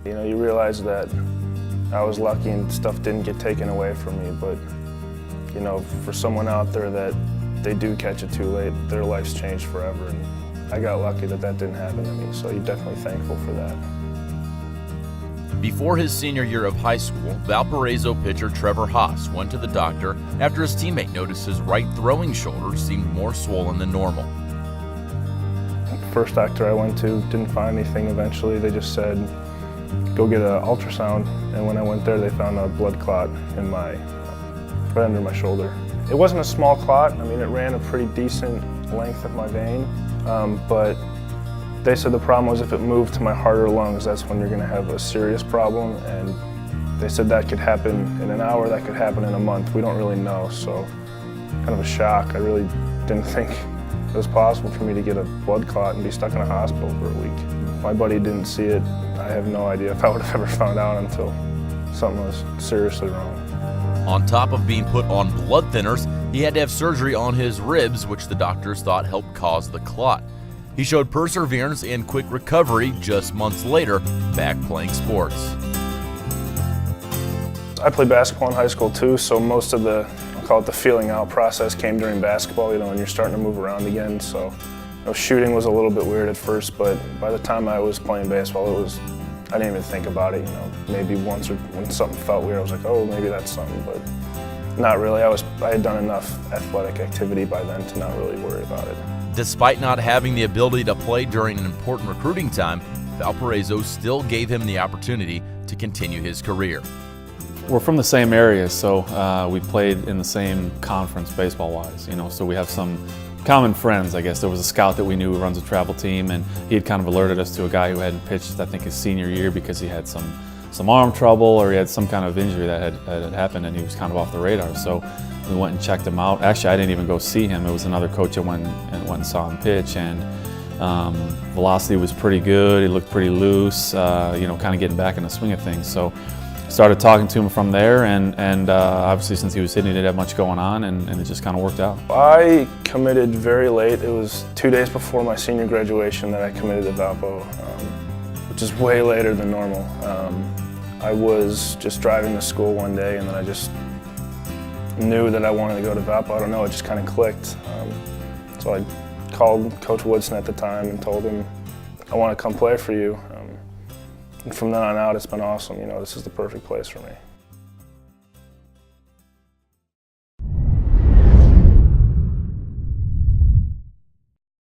You know, you realize that I was lucky and stuff didn't get taken away from me, but you know, for someone out there that they do catch it too late, their life's changed forever, and I got lucky that that didn't happen to me, so you're definitely thankful for that. Before his senior year of high school, Valparaiso pitcher Trevor Haas went to the doctor after his teammate noticed his right throwing shoulder seemed more swollen than normal. The first doctor I went to didn't find anything eventually. They just said, go get an ultrasound, and when I went there they found a blood clot in right under my shoulder. It wasn't a small clot. I mean, it ran a pretty decent length of my vein, but they said the problem was if it moved to my heart or lungs, that's when you're going to have a serious problem, and they said that could happen in an hour, that could happen in a month. We don't really know, so kind of a shock. I really didn't think it was possible for me to get a blood clot and be stuck in a hospital for a week. My buddy didn't see it. I have no idea if I would have ever found out until something was seriously wrong. On top of being put on blood thinners, he had to have surgery on his ribs, which the doctors thought helped cause the clot. He showed perseverance and quick recovery just months later, back playing sports. I played basketball in high school too, so most of the, I'll call it the feeling out process, came during basketball, you know, when you're starting to move around again. So, you know, shooting was a little bit weird at first, but by the time I was playing baseball, I didn't even think about it, you know. Maybe once or when something felt weird, I was like, oh, maybe that's something, but not really. I had done enough athletic activity by then to not really worry about it. Despite not having the ability to play during an important recruiting time, Valparaiso still gave him the opportunity to continue his career. We're from the same area, so we played in the same conference baseball-wise, you know, so we have some common friends, I guess. There was a scout that we knew who runs a travel team, and he had kind of alerted us to a guy who hadn't pitched, I think, his senior year because he had some arm trouble or he had some kind of injury that had happened, and he was kind of off the radar. So we went and checked him out. Actually, I didn't even go see him. It was another coach that went and saw him pitch, and velocity was pretty good. He looked pretty loose, you know, kind of getting back in the swing of things. So started talking to him from there, and obviously since he was hitting, he didn't have much going on, and it just kind of worked out. I committed very late. It was 2 days before my senior graduation that I committed to Valpo, which is way later than normal. I was just driving to school one day, and then I just knew that I wanted to go to Valpo. I don't know, it just kind of clicked. So I called Coach Woodson at the time and told him, I want to come play for you. And from then on out, it's been awesome. You know, this is the perfect place for me.